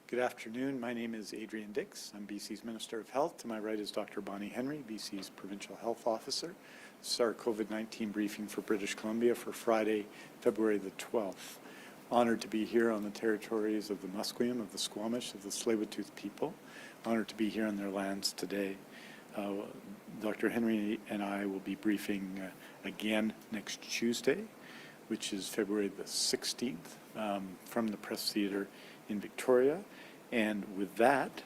Good afternoon. My name is Adrian Dix. I'm BC's Minister of Health. To my right is Dr. Bonnie Henry, BC's Provincial Health Officer. This is our COVID-19 briefing for British Columbia for Friday, February the 12th. Honored to be here on the territories of the Musqueam, of the Squamish, of the Tsleil-Waututh people. Honored to be here on their lands today. Dr. Henry and I will be briefing again next Tuesday, which is February the 16th, from the Press Theatre in Victoria. And with that,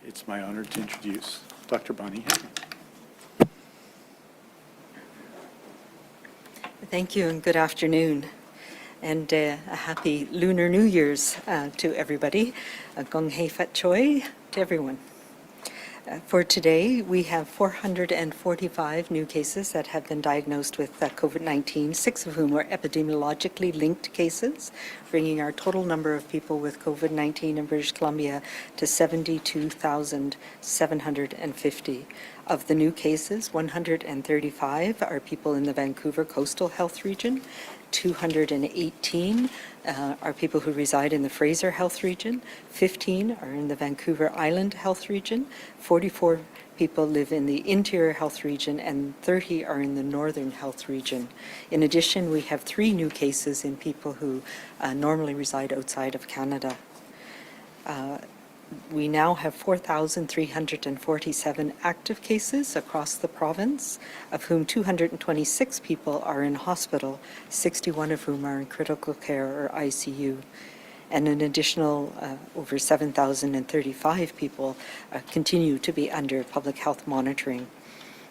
it's my honor to introduce Dr. Bonnie Henry. Thank you and good afternoon. And a happy Lunar New Year's to everybody. Gong hei fat choi to everyone. For today, we have 445 new cases that have been diagnosed with COVID-19, 6 of whom were epidemiologically linked cases, bringing our total number of people with COVID-19 in British Columbia to 72,750. Of the new cases, 135 are people in the Vancouver coastal health region, 218 are people who reside in the Fraser Health Region, 15 are in the Vancouver Island Health Region, 44 people live in the Interior Health Region, and 30 are in the Northern Health Region. In addition, we have 3 new cases in people who normally reside outside of Canada. We now have 4,347 active cases across the province, of whom 226 people are in hospital, 61 of whom are in critical care or ICU. And an additional over 7,035 people continue to be under public health monitoring,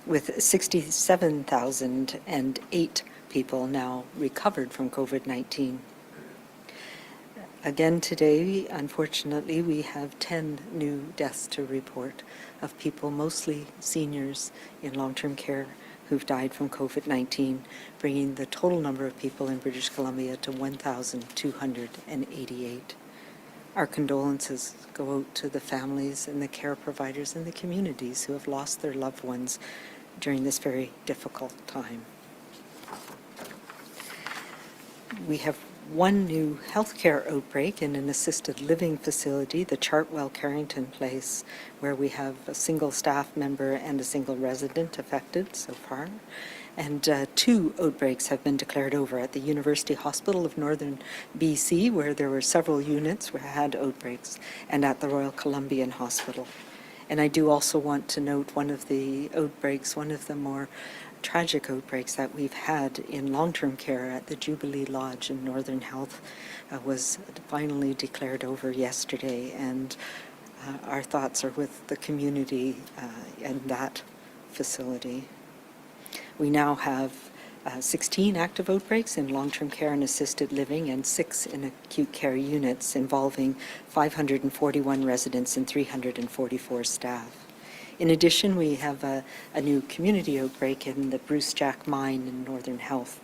with 67,008 people now recovered from COVID-19. Again today, unfortunately, we have 10 new deaths to report of people, mostly seniors in long-term care, who've died from COVID-19, bringing the total number of people in British Columbia to 1,288. Our condolences go out to the families and the care providers and the communities who have lost their loved ones during this very difficult time. We have one new healthcare outbreak in an assisted living facility, the Chartwell Carrington Place, where we have a single staff member and a single resident affected so far. And 2 outbreaks have been declared over at the University Hospital of Northern BC, where there were several units where had outbreaks, and at the Royal Columbian Hospital. And I do also want to note one of the outbreaks, one of the more tragic outbreaks that we've had in long-term care at the Jubilee Lodge in Northern Health was finally declared over yesterday, and our thoughts are with the community and that facility. We now have 16 active outbreaks in long-term care and assisted living and 6 in acute care units involving 541 residents and 344 staff. In addition, we have a new community outbreak in the Bruce Jack Mine in Northern Health.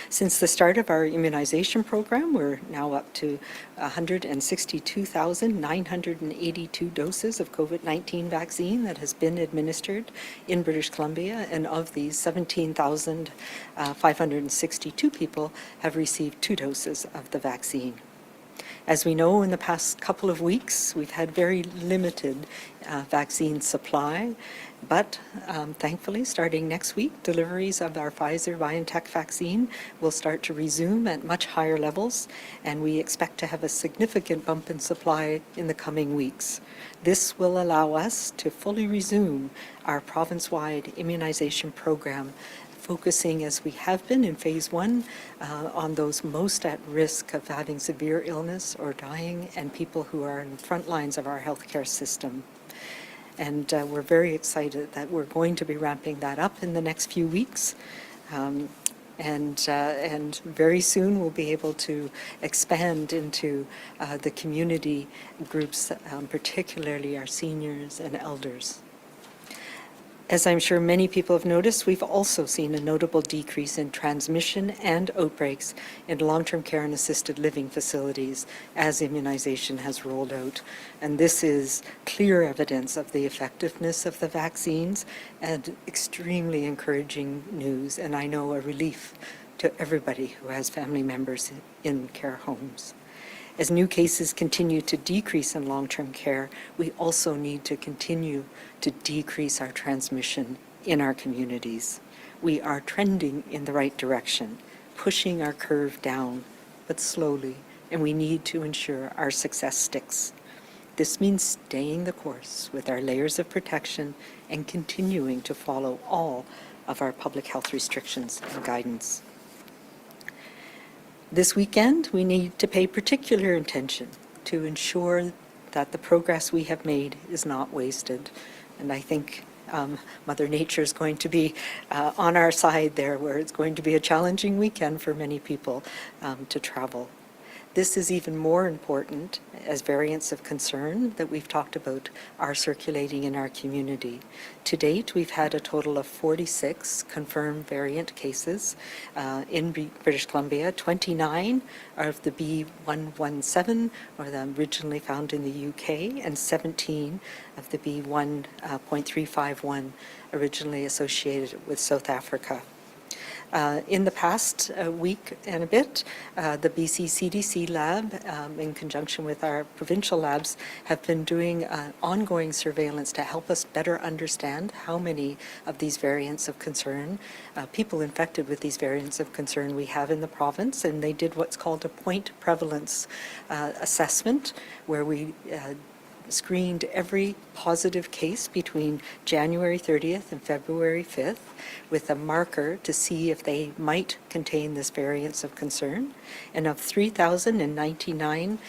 Since the start of our immunization program, we're now up to 162,982 doses of COVID-19 vaccine that has been administered in British Columbia, and of these, 17,562 people have received 2 doses of the vaccine. As we know, in the past couple of weeks, we've had very limited vaccine supply, but thankfully, starting next week, deliveries of our Pfizer-BioNTech vaccine will start to resume at much higher levels, and we expect to have a significant bump in supply in the coming weeks. This will allow us to fully resume our province-wide immunization program, focusing, as we have been in phase 1, on those most at risk of having severe illness or dying, and people who are in the front lines of our healthcare system. And we're very excited that we're going to be ramping that up in the next few weeks. And very soon we'll be able to expand into the community groups, particularly our seniors and elders. As I'm sure many people have noticed, we've also seen a notable decrease in transmission and outbreaks in long-term care and assisted living facilities as immunization has rolled out. And this is clear evidence of the effectiveness of the vaccines and extremely encouraging news, and I know a relief to everybody who has family members in care homes. As new cases continue to decrease in long-term care, we also need to continue to decrease our transmission in our communities. We are trending in the right direction, pushing our curve down, but slowly, and we need to ensure our success sticks. This means staying the course with our layers of protection and continuing to follow all of our public health restrictions and guidance. This weekend, we need to pay particular attention to ensure that the progress we have made is not wasted. And I think Mother Nature is going to be on our side there, where it's going to be a challenging weekend for many people to travel. This is even more important as variants of concern that we've talked about are circulating in our community. To date, we've had a total of 46 confirmed variant cases in British Columbia. 29 are of the B117, or the originally found in the UK, and 17 of the B1.351, originally associated with South Africa. In the past week and a bit, the BC CDC lab, in conjunction with our provincial labs, have been doing ongoing surveillance to help us better understand how many of these variants of concern, people infected with these variants of concern we have in the province. And they did what's called a point prevalence assessment, where we screened every positive case between January 30th and February 5th with a marker to see if they might contain this variant of concern. And of 3,099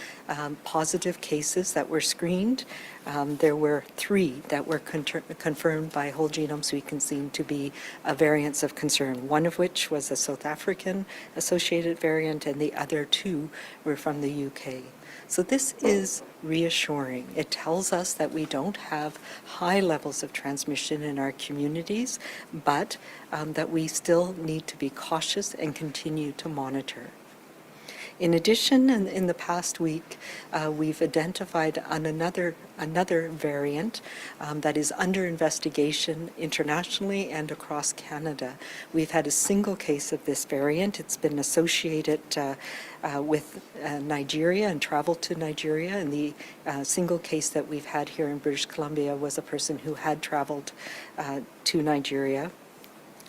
positive cases that were screened, there were 3 that were confirmed by whole genome sequencing to be variants of concern, one of which was a South African associated variant, and the other 2 were from the UK. So this is reassuring. It tells us that we don't have high levels of transmission in our communities, but that we still need to be cautious and continue to monitor. In addition, in the past week, we've identified another variant that is under investigation internationally and across Canada. We've had a single case of this variant. It's been associated with Nigeria and traveled to Nigeria. And the single case that we've had here in British Columbia was a person who had traveled to Nigeria.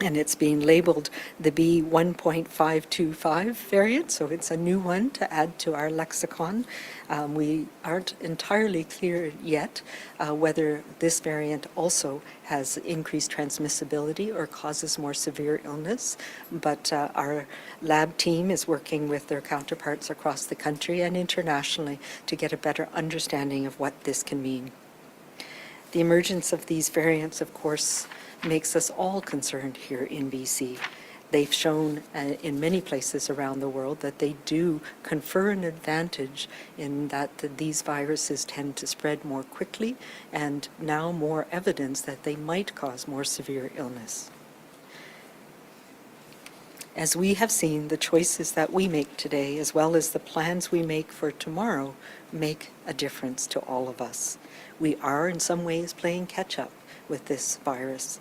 And it's being labeled the B1.525 variant, so it's a new one to add to our lexicon. We aren't entirely clear yet whether this variant also has increased transmissibility or causes more severe illness, but our lab team is working with their counterparts across the country and internationally to get a better understanding of what this can mean. The emergence of these variants, of course, makes us all concerned here in BC. They've shown in many places around the world that they do confer an advantage in that these viruses tend to spread more quickly, and now more evidence that they might cause more severe illness. As we have seen, the choices that we make today, as well as the plans we make for tomorrow, make a difference to all of us. We are in some ways playing catch-up with this virus,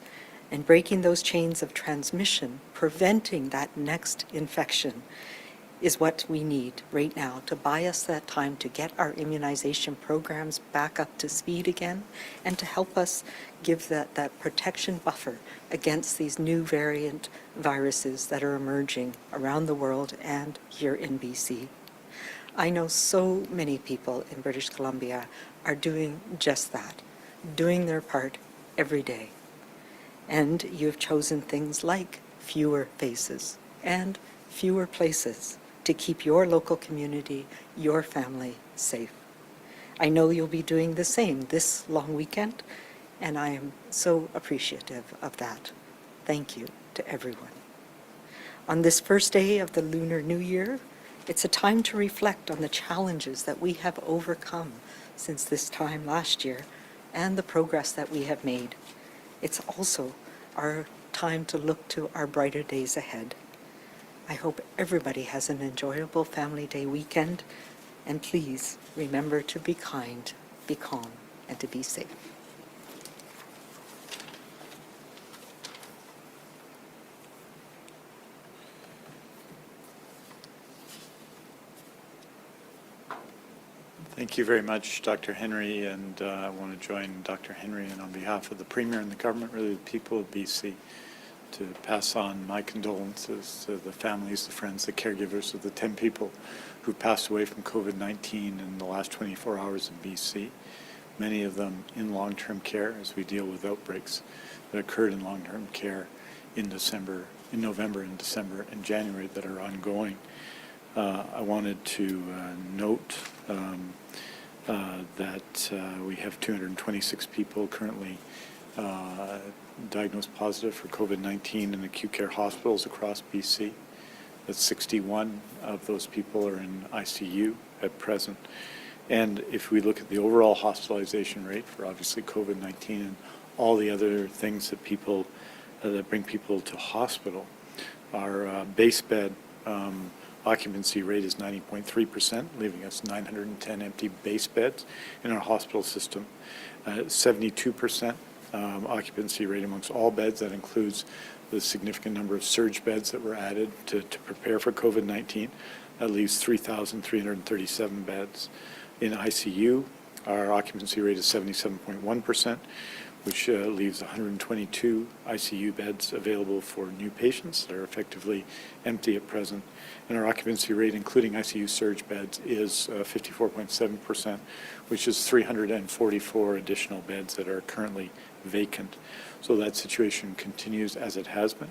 and breaking those chains of transmission, preventing that next infection, is what we need right now to buy us that time to get our immunization programs back up to speed again, and to help us give that protection buffer against these new variant viruses that are emerging around the world and here in BC. I know so many people in British Columbia are doing just that, doing their part every day. And you've chosen things like fewer faces and fewer places to keep your local community, your family safe. I know you'll be doing the same this long weekend, and I am so appreciative of that. Thank you to everyone. On this first day of the Lunar New Year, it's a time to reflect on the challenges that we have overcome since this time last year and the progress that we have made. It's also our time to look to our brighter days ahead. I hope everybody has an enjoyable Family Day weekend, and please remember to be kind, be calm, and to be safe. Thank you very much, Dr. Henry, and I want to join Dr. Henry and on behalf of the Premier and the government, really the people of BC, to pass on my condolences to the families, the friends, the caregivers of the 10 people who passed away from COVID-19 in the last 24 hours in BC, many of them in long-term care as we deal with outbreaks that occurred in long-term care in November and December and January that are ongoing. I wanted to note that we have 226 people currently diagnosed positive for COVID-19 in acute care hospitals across BC. That 61 of those people are in ICU at present. And if we look at the overall hospitalization rate for obviously COVID-19 and all the other things that people that bring people to hospital, our base bed occupancy rate is 90.3%, leaving us 910 empty base beds in our hospital system. 72% occupancy rate amongst all beds. That includes the significant number of surge beds that were added to prepare for COVID-19. That leaves 3,337 beds. In ICU, our occupancy rate is 77.1%, which leaves 122 ICU beds available for new patients that are effectively empty at present. And our occupancy rate, including ICU surge beds, is 54.7%, which is 344 additional beds that are currently vacant. So that situation continues as it has been.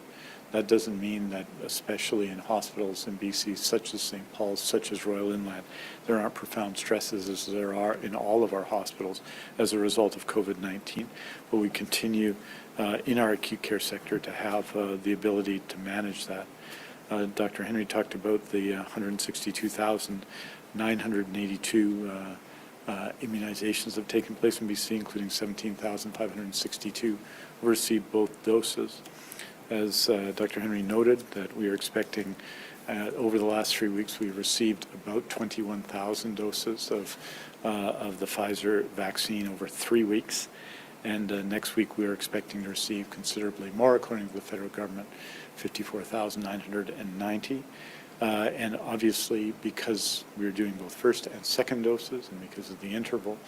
That doesn't mean that, especially in hospitals in BC, such as St. Paul's, such as Royal Inland, there aren't profound stresses as there are in all of our hospitals as a result of COVID-19. But we continue in our acute care sector to have the ability to manage that. Dr. Henry talked about the 162,982 immunizations that have taken place in BC, including 17,562 who received both doses. As Dr. Henry noted, that we are expecting over the last 3 weeks, we've received about 21,000 doses of the Pfizer vaccine over 3 weeks. And next week, we are expecting to receive considerably more, according to the federal government, 54,990. And obviously, because we're doing both first and second doses, and because of the interval,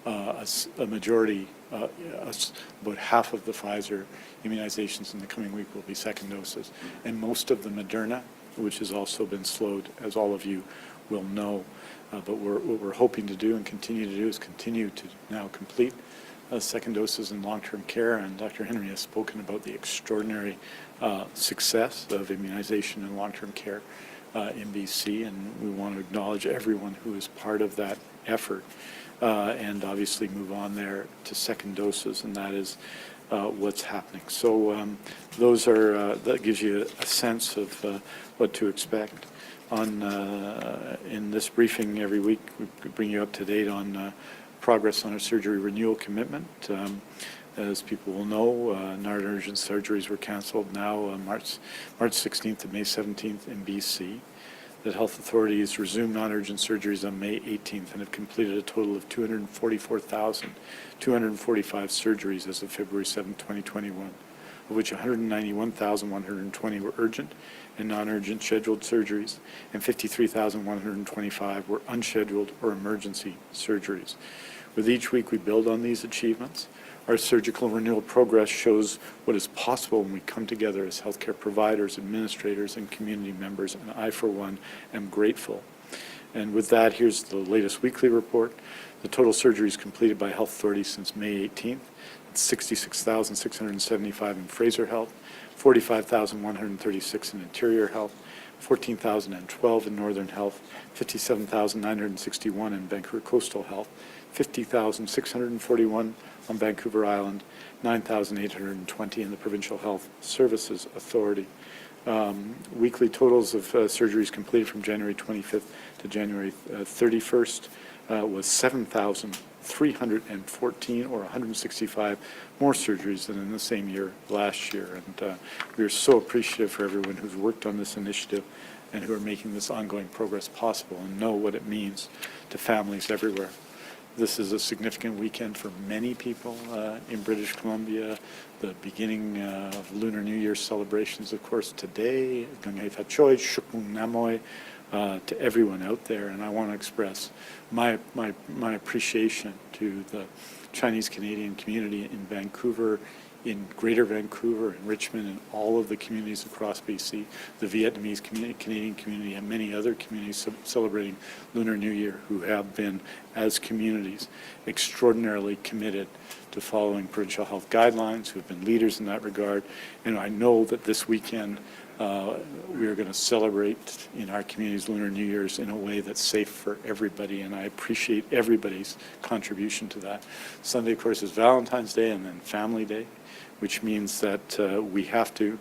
a majority, about half of the Pfizer immunizations in the coming week will be second doses. And most of the Moderna, which has also been slowed, as all of you will know. But what we're hoping to do and continue to do is continue to now complete second doses in long-term care. And Dr. Henry has spoken about the extraordinary success of immunization in long-term care in BC, and we want to acknowledge everyone who is part of that effort and obviously move on there to second doses, and that is what's happening. So those are, that gives you a sense of what to expect. In this briefing every week, we bring you up to date on progress on our surgery renewal commitment. As people will know, non-urgent surgeries were cancelled now March 16th to May 17th in BC. That health authorities resumed non-urgent surgeries on May 18th and have completed a total of 244,245 surgeries as of February 7, 2021, of which 191,120 were urgent and non-urgent scheduled surgeries, and 53,125 were unscheduled or emergency surgeries. With each week we build on these achievements. Our surgical renewal progress shows what is possible when we come together as healthcare providers, administrators, and community members, and I, for one, am grateful. And with that, here's the latest weekly report. The total surgeries completed by health authorities since May 18th, 66,675 in Fraser Health, 45,136 in Interior Health, 14,012 in Northern Health, 57,961 in Vancouver Coastal Health, 50,641 on Vancouver Island, 9,820 in the Provincial Health Services Authority. Weekly totals of surgeries completed from January 25th to January 31st was 7,314, or 165 more surgeries than in the same year last year. And we are so appreciative for everyone who's worked on this initiative and who are making this ongoing progress possible and know what it means to families everywhere. This is a significant weekend for many people in British Columbia. The beginning of Lunar New Year celebrations, of course, today. Gangay Fachoy, Shukmung Namoy, to everyone out there. And I want to express my appreciation to the Chinese Canadian community in Vancouver, in Greater Vancouver, in Richmond, and all of the communities across BC, the Vietnamese community, Canadian community, and many other communities celebrating Lunar New Year, who have been, as communities, extraordinarily committed to following provincial health guidelines, who have been leaders in that regard. And I know that this weekend we are going to celebrate in our communities Lunar New Year's in a way that's safe for everybody, and I appreciate everybody's contribution to that. Sunday, of course, is Valentine's Day and then Family Day, which means that we have to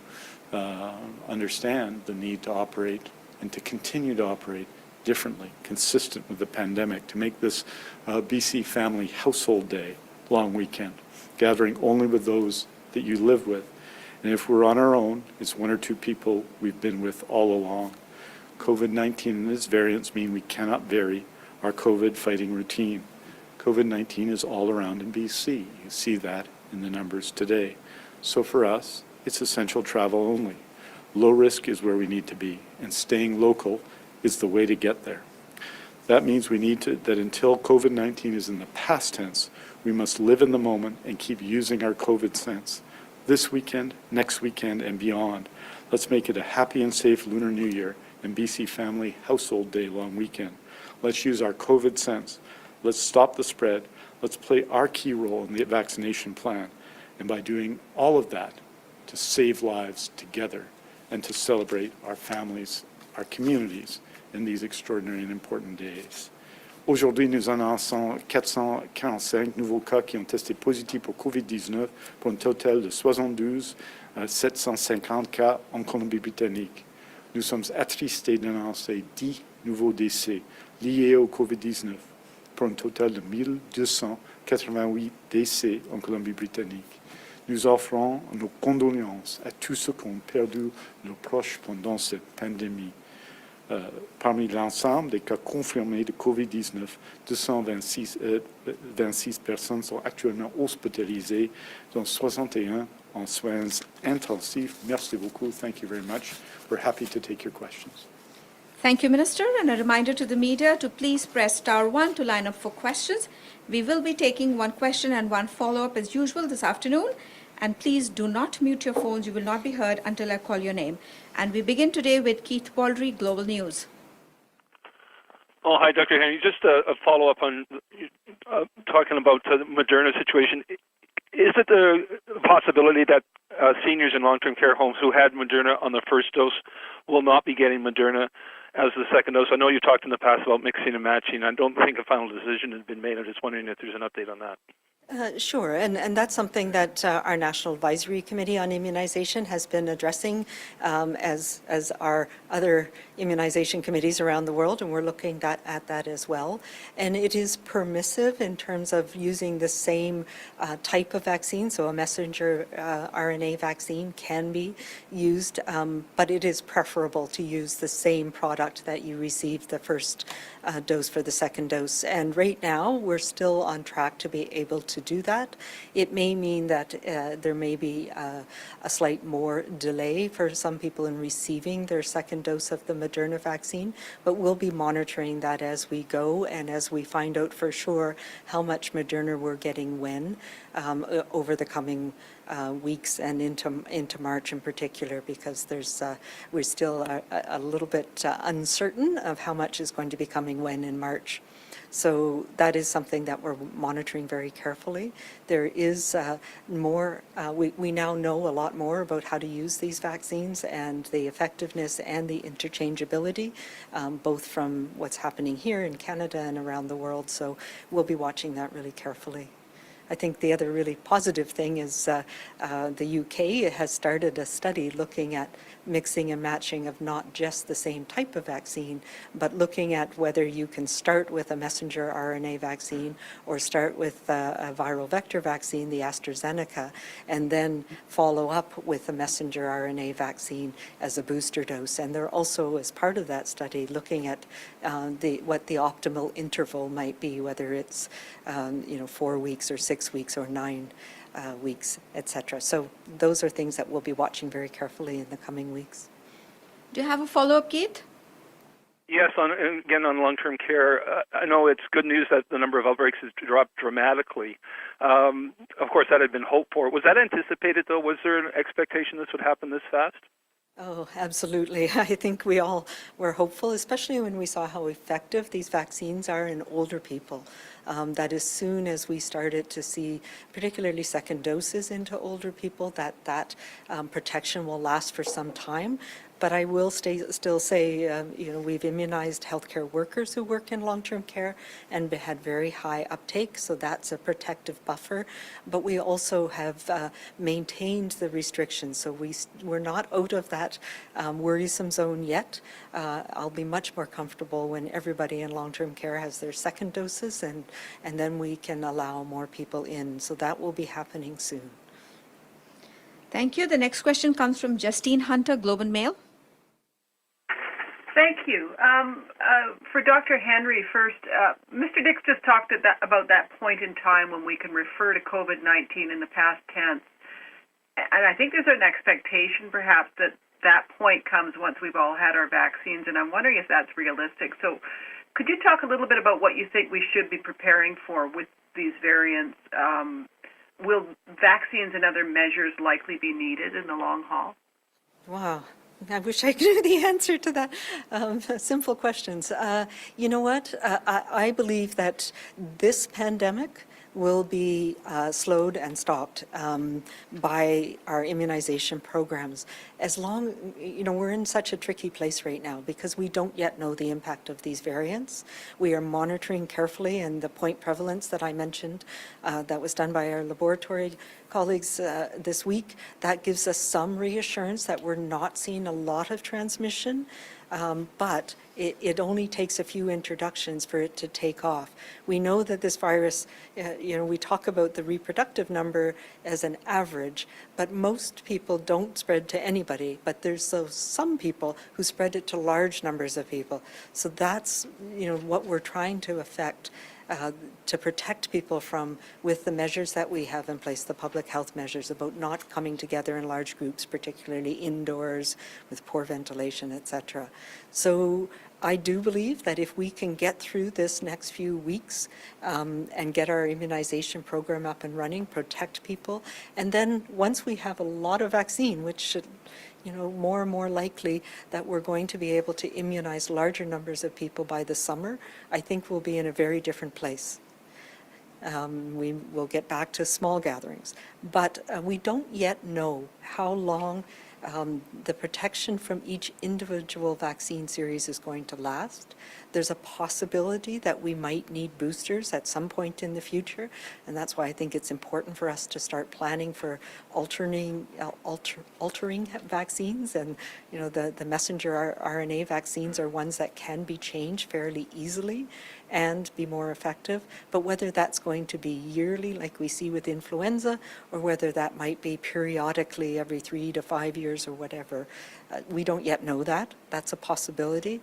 understand the need to operate and to continue to operate differently, consistent with the pandemic, to make this BC Family Household Day long weekend, gathering only with those that you live with. And if we're on our own, it's one or two people we've been with all along. COVID-19 and its variants mean we cannot vary our COVID fighting routine. COVID-19 is all around in BC. You see that in the numbers today. So for us, it's essential travel only. Low risk is where we need to be, and staying local is the way to get there. That means we need to, that until COVID-19 is in the past tense, we must live in the moment and keep using our COVID sense. This weekend, next weekend, and beyond, let's make it a happy and safe Lunar New Year and BC Family Household Day long weekend. Let's use our COVID sense. Let's stop the spread. Let's play our key role in the vaccination plan. And by doing all of that, to save lives together and to celebrate our families, our communities in these extraordinary and important days. Aujourd'hui, nous annonçons 445 nouveaux cas qui ont testé positifs pour COVID-19 pour un total de 72 750 cas en Colombie-Britannique. Nous sommes attristés d'annoncer 10 nouveaux décès liés au COVID-19 pour un total de 1288 décès en Colombie-Britannique. Nous offrons nos condoléances à tous ceux qui ont perdu leurs proches pendant cette pandémie. Parmi l'ensemble des cas confirmés de COVID-19, 226 personnes sont actuellement hospitalisées, dont 61 en soins intensifs. Merci beaucoup. Thank you very much. We're happy to take your questions. Thank you, Minister. And a reminder to the media to please press *1 to line up for questions. We will be taking one question and one follow-up as usual this afternoon. And please do not mute your phones. You will not be heard until I call your name. And we begin today with Keith Baldry, Global News. Oh, hi, Dr. Henry. Just a follow-up on talking about the Moderna situation. Is it the possibility that seniors in long-term care homes who had Moderna on the first dose will not be getting Moderna as the second dose? I know you talked in the past about mixing and matching. I don't think a final decision has been made. I'm just wondering if there's an update on that. Sure, and that's something that our National Advisory Committee on Immunization has been addressing, as our other immunization committees around the world, and we're looking at that as well. And it is permissive in terms of using the same type of vaccine, so a messenger RNA vaccine can be used, but it is preferable to use the same product that you received the first dose for the second dose. And right now, we're still on track to be able to do that. It may mean that there may be a slight more delay for some people in receiving their second dose of the Moderna vaccine, but we'll be monitoring that as we go and as we find out for sure how much Moderna we're getting when over the coming weeks and into March in particular, because we're still a little bit uncertain of how much is going to be coming when in March. So that is something that we're monitoring very carefully. There is more, we now know a lot more about how to use these vaccines and the effectiveness and the interchangeability, both from what's happening here in Canada and around the world. So we'll be watching that really carefully. I think the other really positive thing is the UK has started a study looking at mixing and matching of not just the same type of vaccine, but looking at whether you can start with a messenger RNA vaccine or start with a viral vector vaccine, the AstraZeneca, and then follow up with a messenger RNA vaccine as a booster dose. And they're also, as part of that study, looking at what the optimal interval might be, whether it's 4 weeks or 6 weeks or 9 weeks, etc. So those are things that we'll be watching very carefully in the coming weeks. Do you have a follow-up, Keith? Yes, again on long-term care, I know it's good news that the number of outbreaks has dropped dramatically. Of course, that had been hoped for. Was that anticipated, though? Was there an expectation this would happen this fast? Oh, absolutely. I think we all were hopeful, especially when we saw how effective these vaccines are in older people. That as soon as we started to see particularly second doses into older people, that protection will last for some time. But I will still say, we've immunized healthcare workers who work in long-term care and had very high uptake, so that's a protective buffer. But we also have maintained the restrictions, so we're not out of that worrisome zone yet. I'll be much more comfortable when everybody in long-term care has their second doses, and then we can allow more people in. So that will be happening soon. Thank you. The next question comes from Justine Hunter, Globe and Mail. Thank you. For Dr. Henry first, Mr. Dix just talked about that point in time when we can refer to COVID-19 in the past tense. And I think there's an expectation perhaps that point comes once we've all had our vaccines, and I'm wondering if that's realistic. So could you talk a little bit about what you think we should be preparing for with these variants? Will vaccines and other measures likely be needed in the long haul? Wow. I wish I knew the answer to that. Simple questions. You know what? I believe that this pandemic will be slowed and stopped by our immunization programs. As long, we're in such a tricky place right now because we don't yet know the impact of these variants. We are monitoring carefully, and the point prevalence that I mentioned that was done by our laboratory colleagues this week, that gives us some reassurance that we're not seeing a lot of transmission. But it only takes a few introductions for it to take off. We know that this virus, we talk about the reproductive number as an average, but most people don't spread to anybody, but there's some people who spread it to large numbers of people. So that's, what we're trying to affect. To protect people from, with the measures that we have in place, the public health measures about not coming together in large groups, particularly indoors with poor ventilation, etc. So I do believe that if we can get through this next few weeks and get our immunization program up and running, protect people, and then once we have a lot of vaccine, which should, more and more likely that we're going to be able to immunize larger numbers of people by the summer, I think we'll be in a very different place. We will get back to small gatherings, but we don't yet know how long the protection from each individual vaccine series is going to last. There's a possibility that we might need boosters at some point in the future, and that's why I think it's important for us to start planning for altering vaccines. And the messenger RNA vaccines are ones that can be changed fairly easily and be more effective. But whether that's going to be yearly like we see with influenza, or whether that might be periodically every 3 to 5 years or whatever, we don't yet know that. That's a possibility.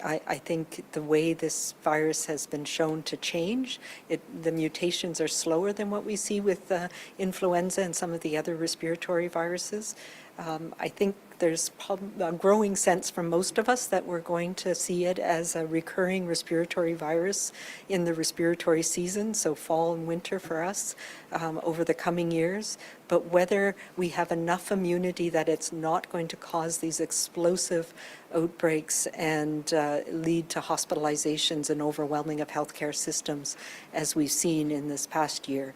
I think the way this virus has been shown to change, the mutations are slower than what we see with influenza and some of the other respiratory viruses. I think there's a growing sense from most of us that we're going to see it as a recurring respiratory virus in the respiratory season, so fall and winter for us over the coming years. But whether we have enough immunity that it's not going to cause these explosive outbreaks and lead to hospitalizations and overwhelming of healthcare systems as we've seen in this past year,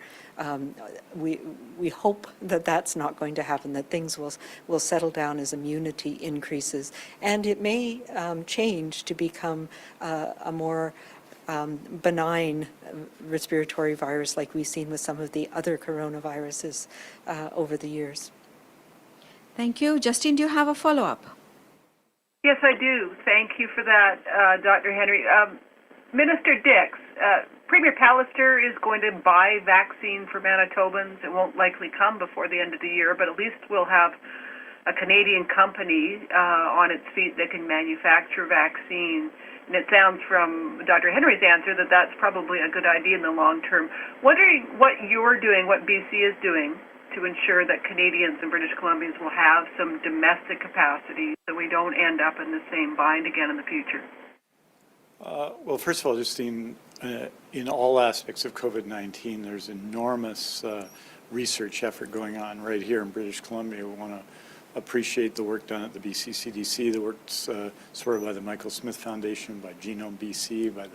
we hope that that's not going to happen, that things will settle down as immunity increases. And it may change to become a more benign respiratory virus like we've seen with some of the other coronaviruses over the years. Thank you. Justine, do you have a follow-up? Yes, I do. Thank you for that, Dr. Henry. Minister Dix, Premier Pallister is going to buy vaccine for Manitobans. It won't likely come before the end of the year, but at least we'll have a Canadian company on its feet that can manufacture vaccine. And it sounds from Dr. Henry's answer that that's probably a good idea in the long term. Wondering what you're doing, what BC is doing, to ensure that Canadians and British Columbians will have some domestic capacity so we don't end up in the same bind again in the future. Well, first of all, just in all aspects of COVID-19, there's enormous research effort going on right here in British Columbia. We want to appreciate the work done at the BC CDC, the work supported by the Michael Smith Foundation, by Genome BC, by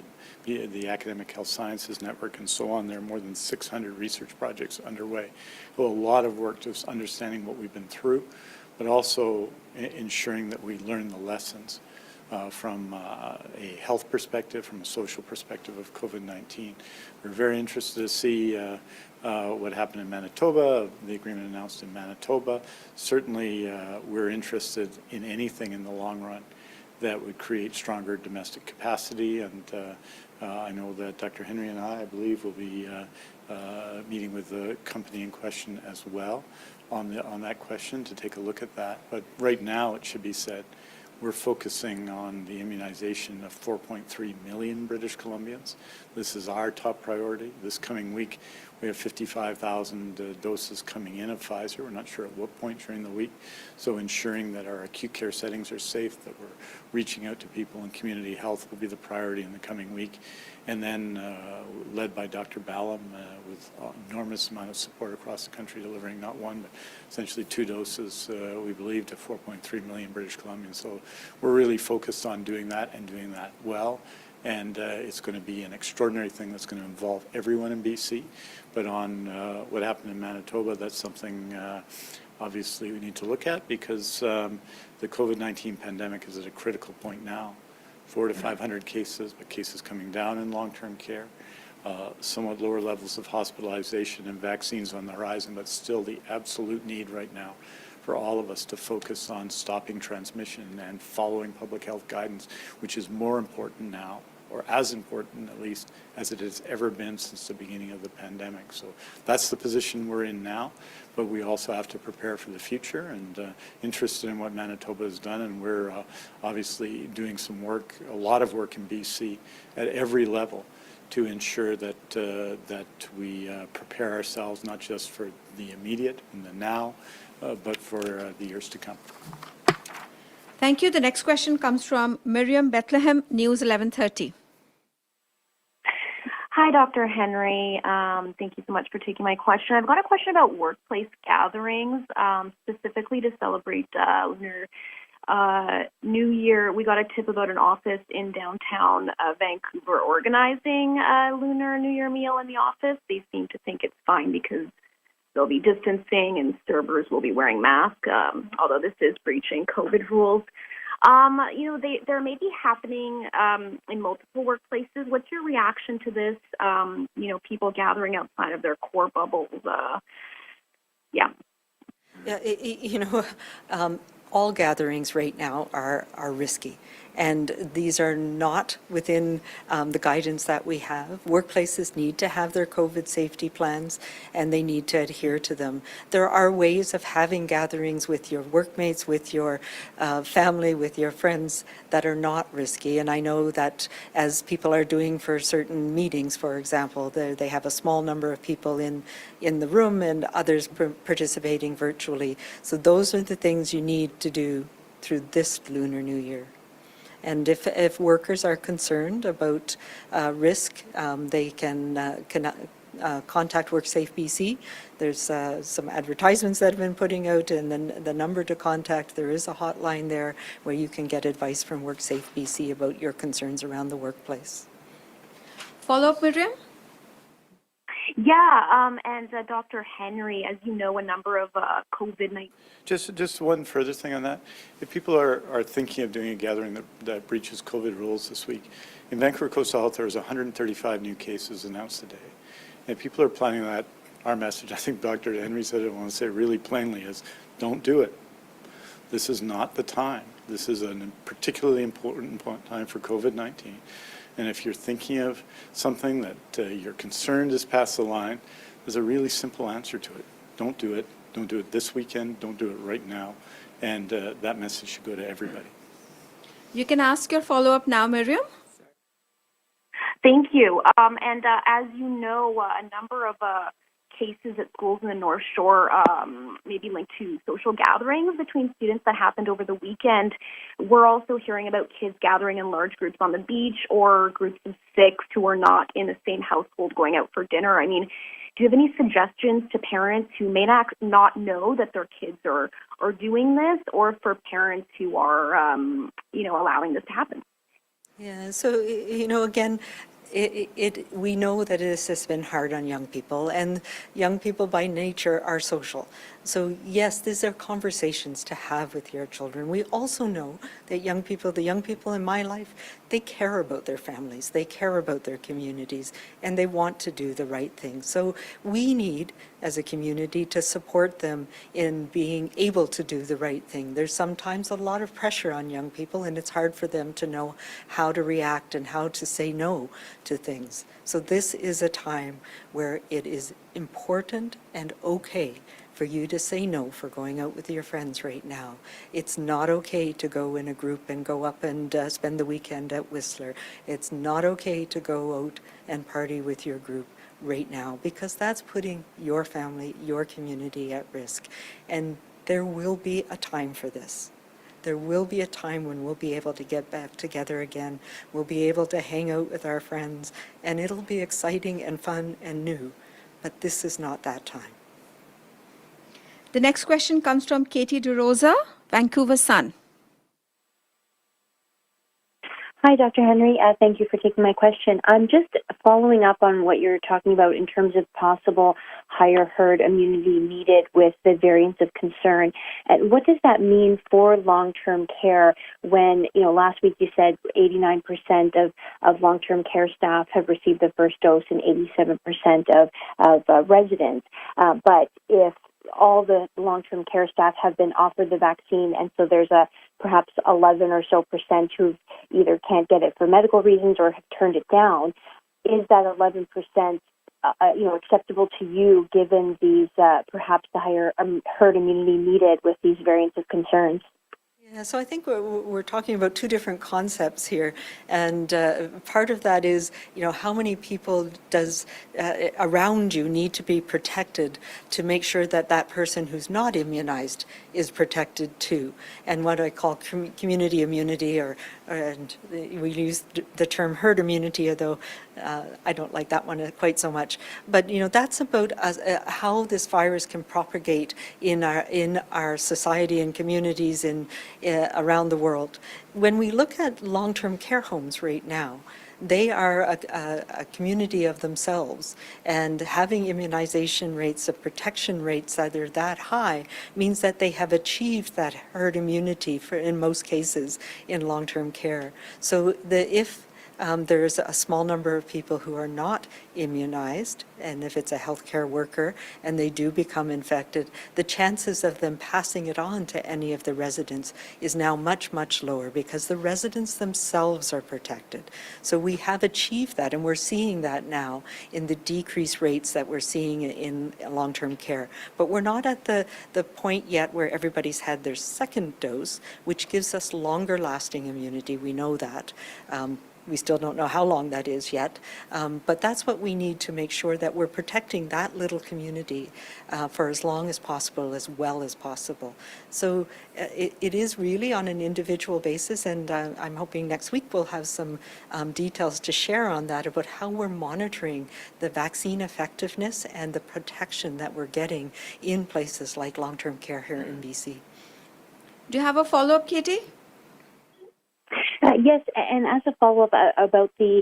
the Academic Health Sciences Network, and so on. There are more than 600 research projects underway. So a lot of work just understanding what we've been through, but also ensuring that we learn the lessons from a health perspective, from a social perspective of COVID-19. We're very interested to see what happened in Manitoba, the agreement announced in Manitoba. Certainly, we're interested in anything in the long run that would create stronger domestic capacity, and I know that Dr. Henry and I believe, will be meeting with the company in question as well on that question to take a look at that. But right now, it should be said, we're focusing on the immunization of 4.3 million British Columbians. This is our top priority. This coming week, we have 55,000 doses coming in of Pfizer. We're not sure at what point during the week. So ensuring that our acute care settings are safe, that we're reaching out to people in community health will be the priority in the coming week. And then led by Dr. Ballum with enormous amount of support across the country, delivering not one, but essentially 2 doses, we believe, to 4.3 million British Columbians. So we're really focused on doing that and doing that well. And it's going to be an extraordinary thing that's going to involve everyone in BC. But on what happened in Manitoba, that's something obviously we need to look at, because the COVID-19 pandemic is at a critical point now. 400 to 500 cases, but cases coming down in long-term care, somewhat lower levels of hospitalization, and vaccines on the horizon, but still the absolute need right now for all of us to focus on stopping transmission and following public health guidance, which is more important now, or as important at least, as it has ever been since the beginning of the pandemic. So that's the position we're in now, but we also have to prepare for the future, and interested in what Manitoba has done, and we're obviously doing some work, a lot of work in BC at every level to ensure that that we prepare ourselves not just for the immediate and the now, but for the years to come. Thank you. The next question comes from Miriam Bethlehem, News 1130. Hi, Dr. Henry. Thank you so much for taking my question. I've got a question about workplace gatherings, specifically to celebrate Lunar New Year. We got a tip about an office in downtown Vancouver organizing a Lunar New Year meal in the office. They seem to think it's fine because there'll be distancing and servers will be wearing masks, although this is breaching COVID rules. There may be happening in multiple workplaces. What's your reaction to this? People gathering outside of their core bubbles. All gatherings right now are risky, and these are not within the guidance that we have. Workplaces need to have their COVID safety plans, and they need to adhere to them. There are ways of having gatherings with your workmates, with your family, with your friends that are not risky, and I know that as people are doing for certain meetings, for example, they have a small number of people in the room and others participating virtually. So those are the things you need to do through this Lunar New Year. And if workers are concerned about risk, they can contact WorkSafe BC. There's some advertisements that have been putting out, and then the number to contact. There is a hotline there where you can get advice from WorkSafe BC about your concerns around the workplace. Follow-up, Miriam? Yeah, and Dr. Henry, as you know, a number of COVID-19... Just one further thing on that. If people are thinking of doing a gathering that breaches COVID rules this week, in Vancouver Coastal Health there was 135 new cases announced today. And if people are planning that, our message, I think Dr. Henry said it, I want to say it really plainly, is don't do it. This is not the time. This is a particularly important time for COVID-19. And if you're thinking of something that you're concerned is past the line, there's a really simple answer to it. Don't do it. Don't do it this weekend. Don't do it right now. And that message should go to everybody. You can ask your follow-up now, Miriam. Thank you. And as you know, a number of cases at schools in the North Shore, maybe linked to social gatherings between students that happened over the weekend. We're also hearing about kids gathering in large groups on the beach or groups of 6 who are not in the same household going out for dinner. I mean, do you have any suggestions to parents who may not know that their kids are doing this, or for parents who are, allowing this to happen? Yeah, so, again, we know that this has been hard on young people, and young people by nature are social. So yes, these are conversations to have with your children. We also know that the young people in my life, they care about their families, they care about their communities, and they want to do the right thing. So we need, as a community, to support them in being able to do the right thing. There's sometimes a lot of pressure on young people, and it's hard for them to know how to react and how to say no to things. So this is a time where it is important and okay for you to say no for going out with your friends right now. It's not okay to go in a group and go up and spend the weekend at Whistler. It's not okay to go out and party with your group right now, because that's putting your family, your community at risk. And there will be a time for this. There will be a time when we'll be able to get back together again. We'll be able to hang out with our friends, and it'll be exciting and fun and new. But this is not that time. The next question comes from Katie DeRosa, Vancouver Sun. Hi, Dr. Henry. Thank you for taking my question. I'm just following up on what you're talking about in terms of possible higher herd immunity needed with the variants of concern. And what does that mean for long-term care when, last week you said 89% of long-term care staff have received the first dose and 87% of residents. But if all the long-term care staff have been offered the vaccine, and so there's perhaps 11 or so percent who either can't get it for medical reasons or have turned it down. Is that 11%, acceptable to you, given these perhaps the higher herd immunity needed with these variants of concerns? Yeah, so I think we're talking about two different concepts here, and part of that is, how many people does around you need to be protected to make sure that that person who's not immunized is protected too, and what I call community immunity, and we use the term herd immunity, although I don't like that one quite so much. But that's about how this virus can propagate in our society and communities around the world. When we look at long-term care homes right now, they are a community of themselves, and having immunization rates, of protection rates that are that high, means that they have achieved that herd immunity in most cases in long-term care. So if there's a small number of people who are not immunized, and if it's a healthcare worker and they do become infected, the chances of them passing it on to any of the residents is now much, much lower, because the residents themselves are protected. So we have achieved that, and we're seeing that now in the decreased rates that we're seeing in long-term care. But we're not at the point yet where everybody's had their second dose, which gives us longer lasting immunity. We know that. We still don't know how long that is yet, but that's what we need to make sure that we're protecting that little community for as long as possible, as well as possible. So it is really on an individual basis, and I'm hoping next week we'll have some details to share on that, about how we're monitoring the vaccine effectiveness and the protection that we're getting in places like long-term care here in BC. Do you have a follow-up, Katie? Yes, and as a follow-up about the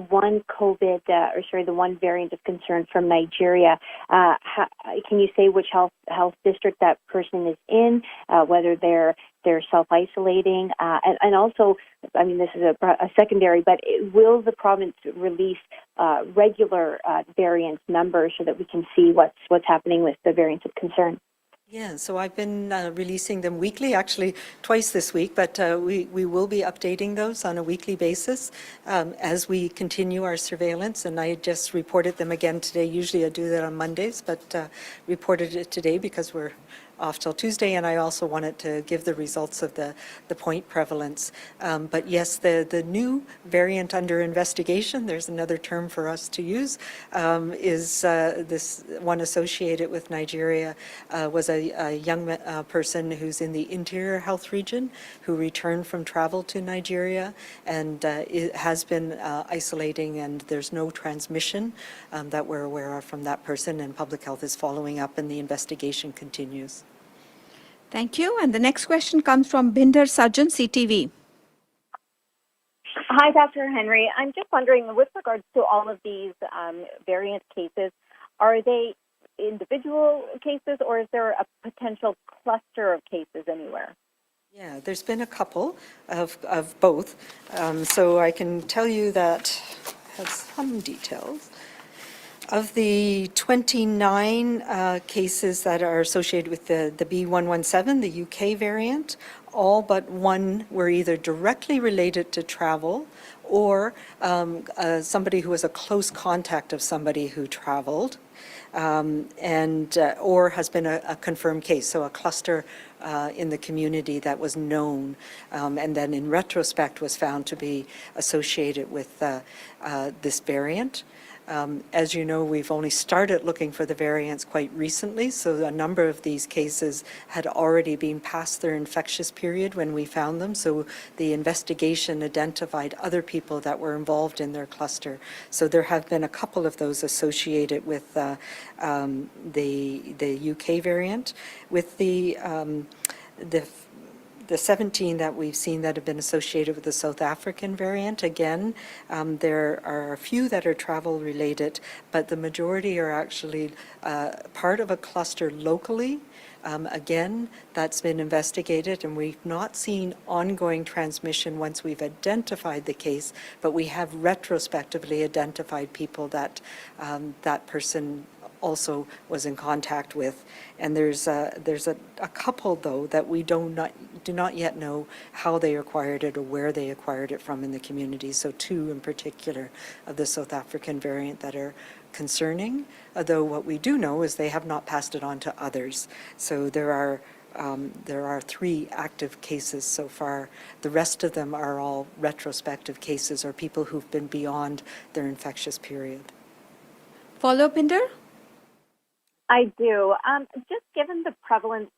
one the one variant of concern from Nigeria, can you say which health district that person is in, whether they're self-isolating, and also, I mean, this is a secondary, but will the province release regular variant numbers so that we can see what's happening with the variants of concern? Yeah, so I've been releasing them weekly, actually twice this week, but we will be updating those on a weekly basis as we continue our surveillance, and I just reported them again today. Usually I do that on Mondays, but reported it today because we're off till Tuesday, and I also wanted to give the results of the point prevalence. But yes, the new variant under investigation, there's another term for us to use, is this one associated with Nigeria, was a young person who's in the interior health region who returned from travel to Nigeria, and it has been isolating, and there's no transmission that we're aware of from that person, and public health is following up and the investigation continues. Thank you. And the next question comes from Binder Sajjan, CTV. Hi, Dr. Henry. I'm just wondering, with regards to all of these variant cases, are they individual cases, or is there a potential cluster of cases anywhere? Yeah, there's been a couple of both. So I can tell you that I have some details. Of the 29 cases that are associated with the B117, the UK variant, all but one were either directly related to travel or somebody who was a close contact of somebody who traveled, or has been a confirmed case, so a cluster in the community that was known, and then in retrospect was found to be associated with this variant. As you know, we've only started looking for the variants quite recently, so a number of these cases had already been past their infectious period when we found them, so the investigation identified other people that were involved in their cluster. So there have been a couple of those associated with the UK variant. With the 17 that we've seen that have been associated with the South African variant, again, there are a few that are travel related, but the majority are actually part of a cluster locally. Again, that's been investigated, and we've not seen ongoing transmission once we've identified the case, but we have retrospectively identified people that that person also was in contact with. And there's a couple, though, that we do not yet know how they acquired it or where they acquired it from in the community. So two in particular of the South African variant that are concerning, although what we do know is they have not passed it on to others. So there are 3 active cases so far. The rest of them are all retrospective cases or people who've been beyond their infectious period. Follow-up, Binder? I do. Just given the prevalence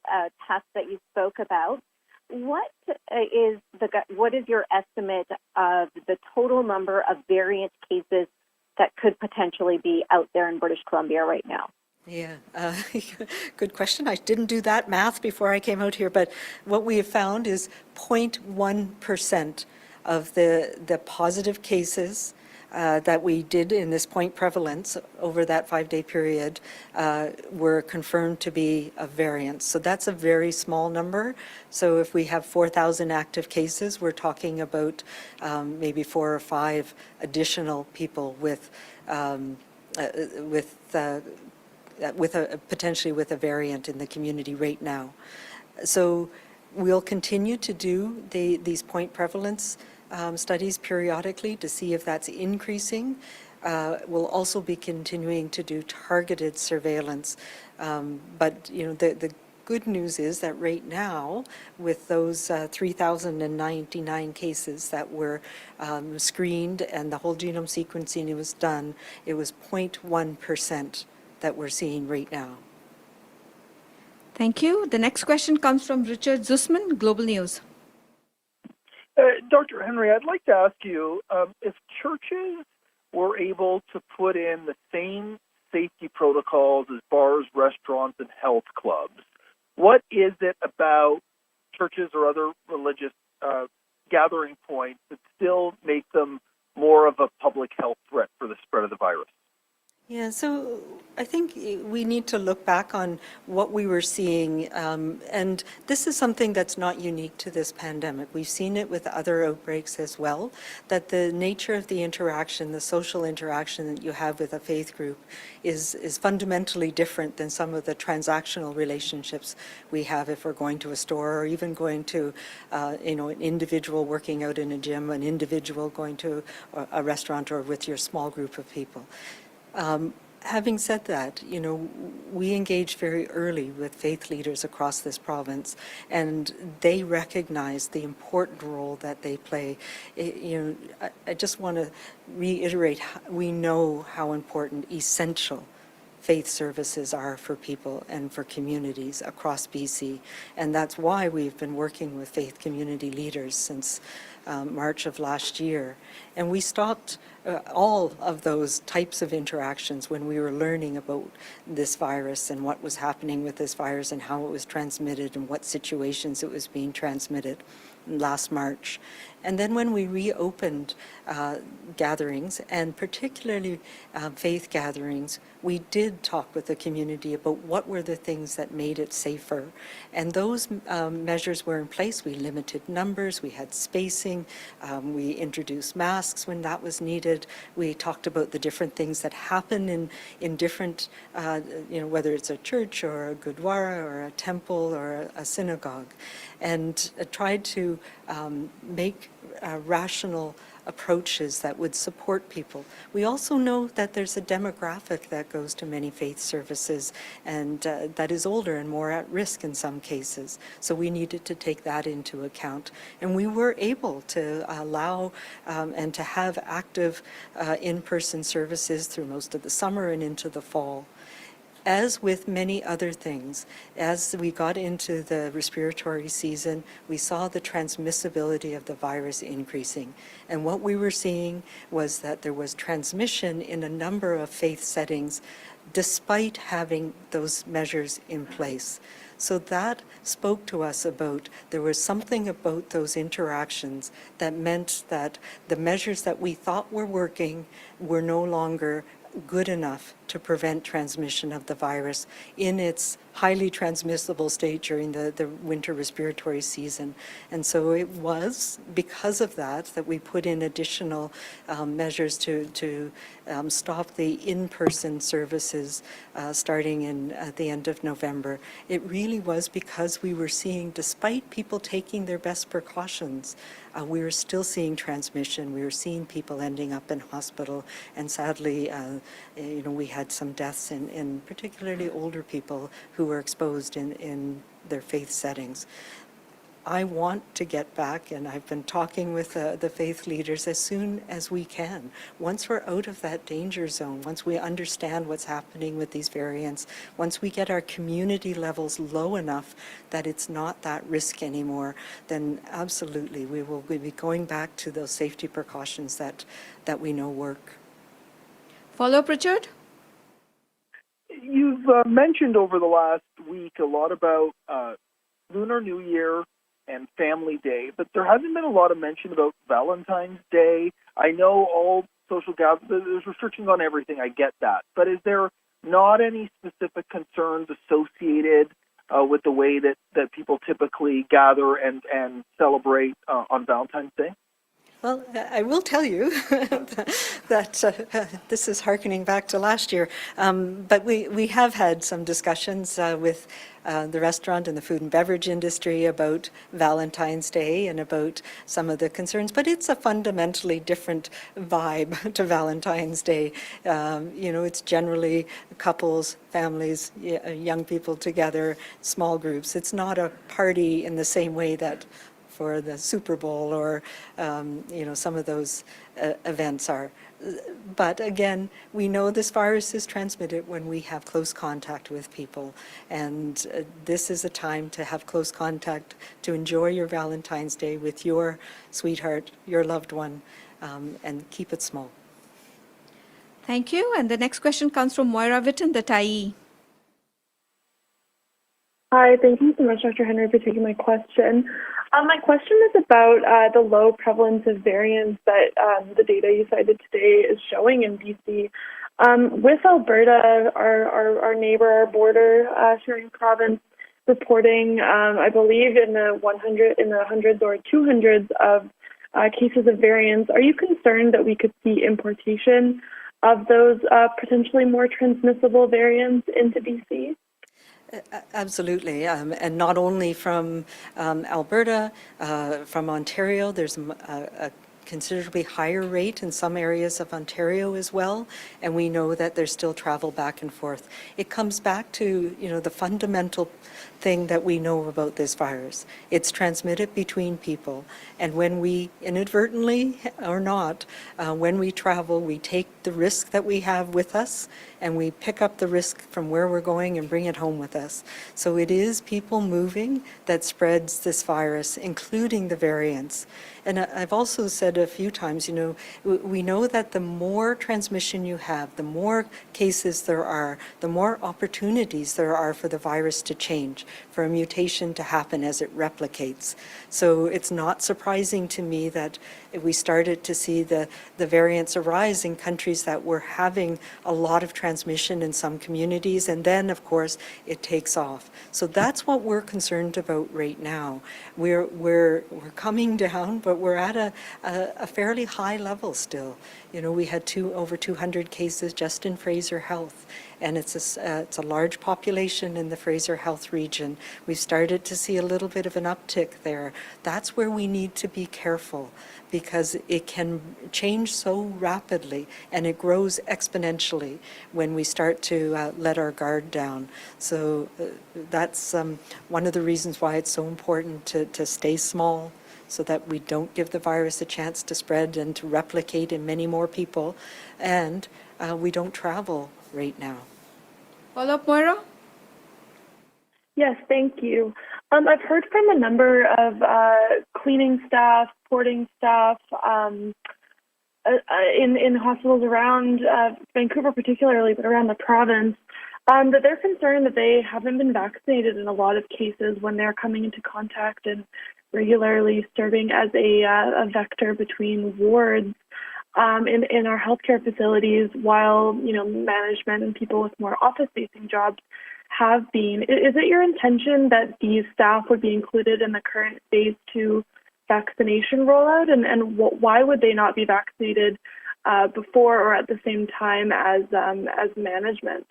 test that you spoke about, what is your estimate of the total number of variant cases that could potentially be out there in British Columbia right now? Yeah, good question. I didn't do that math before I came out here, but what we have found is 0.1% of the positive cases that we did in this point prevalence over that 5-day period were confirmed to be a variant. So that's a very small number. So if we have 4,000 active cases, we're talking about maybe 4 or 5 additional people with potentially with a variant in the community right now. So we'll continue to do these point prevalence studies periodically to see if that's increasing. We'll also be continuing to do targeted surveillance. But you know, the good news is that right now, with those 3,099 cases that were screened and the whole genome sequencing was done, it was 0.1% that we're seeing right now. Thank you. The next question comes from Richard Zussman, Global News. Dr. Henry, I'd like to ask you, if churches were able to put in the same safety protocols as bars, restaurants, and health clubs, what is it about churches or other religious gathering points that still make them more of a public health threat for the spread of the virus? Yeah, so I think we need to look back on what we were seeing, and this is something that's not unique to this pandemic. We've seen it with other outbreaks as well, that the nature of the interaction, the social interaction that you have with a faith group is fundamentally different than some of the transactional relationships we have if we're going to a store or even going to, an individual working out in a gym, an individual going to a restaurant or with your small group of people. Having said that, we engaged very early with faith leaders across this province, and they recognize the important role that they play. I just want to reiterate, we know how important, essential faith services are for people and for communities across BC. And that's why we've been working with faith community leaders since March of last year. And we stopped all of those types of interactions when we were learning about this virus and what was happening with this virus and how it was transmitted and what situations it was being transmitted last March. And then when we reopened gatherings, and particularly faith gatherings, we did talk with the community about what were the things that made it safer. And those measures were in place. We limited numbers, we had spacing, we introduced masks when that was needed. We talked about the different things that happen in different, whether it's a church or a gurdwara or a temple or a synagogue, and tried to make rational approaches that would support people. We also know that there's a demographic that goes to many faith services and that is older and more at risk in some cases. So we needed to take that into account. And we were able to allow and to have active in-person services through most of the summer and into the fall. As with many other things, as we got into the respiratory season, we saw the transmissibility of the virus increasing. And what we were seeing was that there was transmission in a number of faith settings, despite having those measures in place. So that spoke to us about, there was something about those interactions that meant that the measures that we thought were working were no longer good enough to prevent transmission of the virus in its highly transmissible state during the winter respiratory season. And so it was because of that we put in additional measures to stop the in-person services starting at the end of November. It really was because we were seeing, despite people taking their best precautions, we were still seeing transmission. We were seeing people ending up in hospital, and sadly, we had some deaths in particularly older people who were exposed in their faith settings. I want to get back, and I've been talking with the faith leaders as soon as we can. Once we're out of that danger zone, once we understand what's happening with these variants, once we get our community levels low enough that it's not that risk anymore, then absolutely we will be going back to those safety precautions that we know work. Follow-up, Richard? You've mentioned over the last week a lot about Lunar New Year and Family Day, but there hasn't been a lot of mention about Valentine's Day. I know all social gatherings, there's restrictions on everything, I get that, but is there not any specific concerns associated with the way that people typically gather and celebrate on Valentine's Day? Well, I will tell you that this is hearkening back to last year, but we have had some discussions with the restaurant and the food and beverage industry about Valentine's Day and about some of the concerns, but it's a fundamentally different vibe to Valentine's Day. It's generally couples, families, young people together, small groups. It's not a party in the same way that for the Super Bowl or, some of those events are. But again, we know this virus is transmitted when we have close contact with people. And this is a time to have close contact, to enjoy your Valentine's Day with your sweetheart, your loved one, and keep it small. Thank you. And the next question comes from Moira Witten, the Tyee. Hi, thank you so much, Dr. Henry, for taking my question. My question is about the low prevalence of variants that the data you cited today is showing in BC. With Alberta, our neighbor, our border sharing province, reporting, I believe, in the hundreds or 200s of cases of variants, are you concerned that we could see importation of those potentially more transmissible variants into BC? Absolutely, and not only from Alberta, from Ontario. There's a considerably higher rate in some areas of Ontario as well, and we know that there's still travel back and forth. It comes back to, the fundamental thing that we know about this virus. It's transmitted between people, and when we inadvertently or not, when we travel, we take the risk that we have with us, and we pick up the risk from where we're going and bring it home with us. So it is people moving that spreads this virus, including the variants. And I've also said a few times, we know that the more transmission you have, the more cases there are, the more opportunities there are for the virus to change, for a mutation to happen as it replicates. So it's not surprising to me that we started to see the variants arise in countries that were having a lot of transmission in some communities, and then, of course, it takes off. So that's what we're concerned about right now. We're coming down, but we're at a fairly high level still. We had over 200 cases just in Fraser Health, and it's a large population in the Fraser Health region. We've started to see a little bit of an uptick there. That's where we need to be careful, because it can change so rapidly and it grows exponentially when we start to let our guard down. So that's one of the reasons why it's so important to stay small, so that we don't give the virus a chance to spread and to replicate in many more people, and we don't travel right now. Follow-up, Moira? Yes, thank you. I've heard from a number of cleaning staff, porting staff in hospitals around Vancouver particularly, but around the province, that they're concerned that they haven't been vaccinated in a lot of cases when they're coming into contact and regularly serving as a vector between wards in our healthcare facilities, while management and people with more office-facing jobs have been. Is it your intention that these staff would be included in the current phase 2 vaccination rollout, and why would they not be vaccinated before or at the same time as management?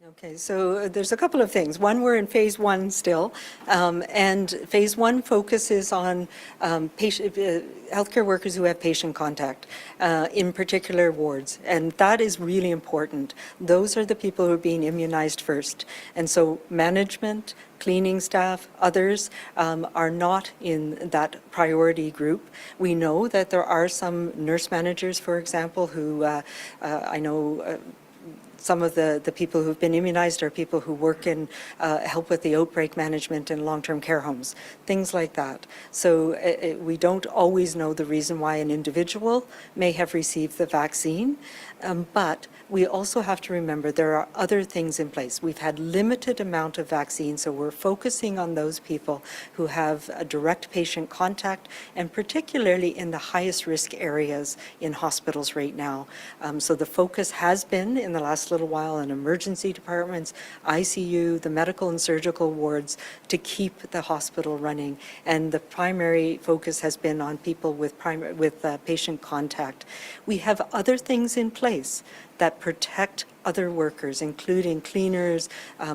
Okay, so there's a couple of things. One, we're in phase 1 still, and phase 1 focuses on healthcare workers who have patient contact, in particular wards, and that is really important. Those are the people who are being immunized first, and so management, cleaning staff, others are not in that priority group. We know that there are some nurse managers, for example, who I know some of the people who've been immunized are people who work in help with the outbreak management in long-term care homes, things like that. So we don't always know the reason why an individual may have received the vaccine, but we also have to remember there are other things in place. We've had limited amount of vaccine, so we're focusing on those people who have a direct patient contact, and particularly in the highest risk areas in hospitals right now. So the focus has been in the last little while in emergency departments, ICU, the medical and surgical wards, to keep the hospital running. And the primary focus has been on people with patient contact. We have other things in place that protect other workers, including cleaners,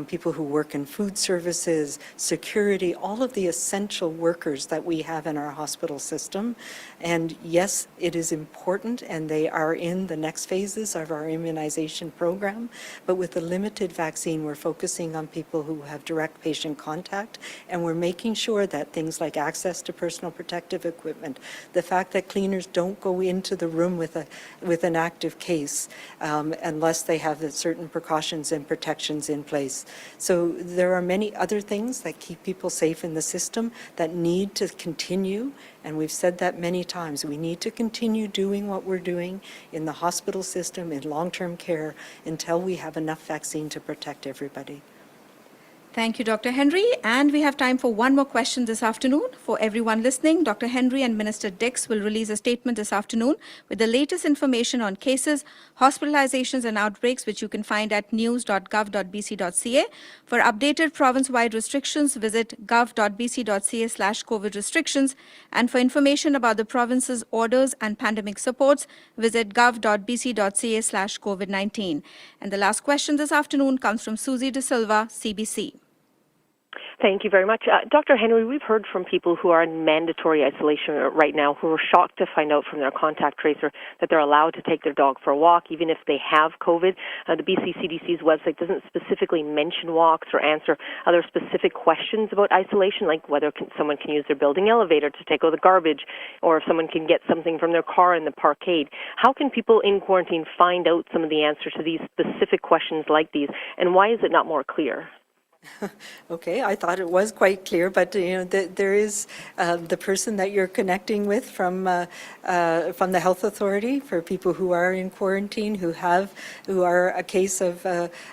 people who work in food services, security, all of the essential workers that we have in our hospital system. And yes, it is important, and they are in the next phases of our immunization program, but with the limited vaccine, we're focusing on people who have direct patient contact, and we're making sure that things like access to personal protective equipment, the fact that cleaners don't go into the room with an active case unless they have certain precautions and protections in place. So there are many other things that keep people safe in the system that need to continue, and we've said that many times. We need to continue doing what we're doing in the hospital system, in long-term care, until we have enough vaccine to protect everybody. Thank you, Dr. Henry. And we have time for one more question this afternoon. For everyone listening, Dr. Henry and Minister Dix will release a statement this afternoon with the latest information on cases, hospitalizations and outbreaks, which you can find at news.gov.bc.ca. For updated province-wide restrictions, visit gov.bc.ca/COVID restrictions. And for information about the province's orders and pandemic supports, visit gov.bc.ca/COVID-19. And the last question this afternoon comes from Susie De Silva, CBC. Thank you very much. Dr. Henry, we've heard from people who are in mandatory isolation right now who are shocked to find out from their contact tracer that they're allowed to take their dog for a walk even if they have COVID. The BC CDC's website doesn't specifically mention walks or answer other specific questions about isolation, like whether someone can use their building elevator to take out the garbage or if someone can get something from their car in the parkade. How can people in quarantine find out some of the answers to these specific questions like these, and why is it not more clear? Okay, I thought it was quite clear, but there is the person that you're connecting with from the health authority for people who are in quarantine, who are a case of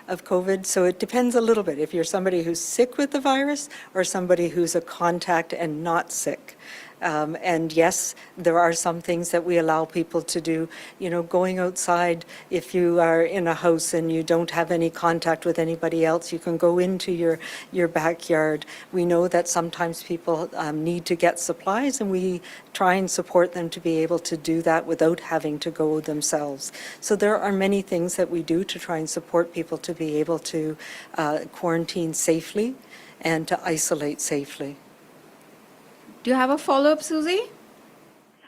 COVID. So it depends a little bit if you're somebody who's sick with the virus or somebody who's a contact and not sick. And yes, there are some things that we allow people to do, going outside. If you are in a house and you don't have any contact with anybody else, you can go into your backyard. We know that sometimes people need to get supplies, and we try and support them to be able to do that without having to go themselves. So there are many things that we do to try and support people to be able to quarantine safely and to isolate safely. Do you have a follow-up, Susie?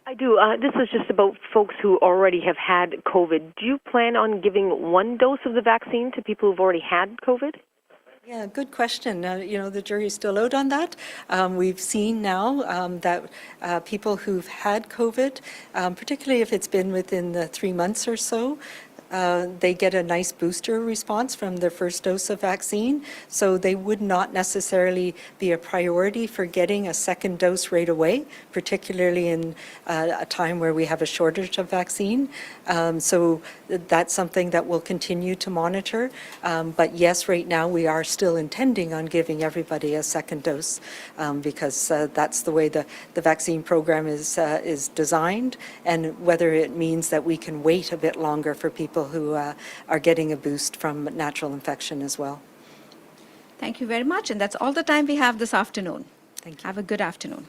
I do. This is just about folks who already have had COVID. Do you plan on giving one dose of the vaccine to people who've already had COVID? Yeah, good question. The jury's still out on that. We've seen now that people who've had COVID, particularly if it's been within the 3 months or so, they get a nice booster response from their first dose of vaccine, so they would not necessarily be a priority for getting a second dose right away, particularly in a time where we have a shortage of vaccine. So that's something that we'll continue to monitor. But yes, right now we are still intending on giving everybody a second dose because that's the way the vaccine program is designed, and whether it means that we can wait a bit longer for people who are getting a boost from natural infection as well. Thank you very much. And that's all the time we have this afternoon. Thank you. Have a good afternoon.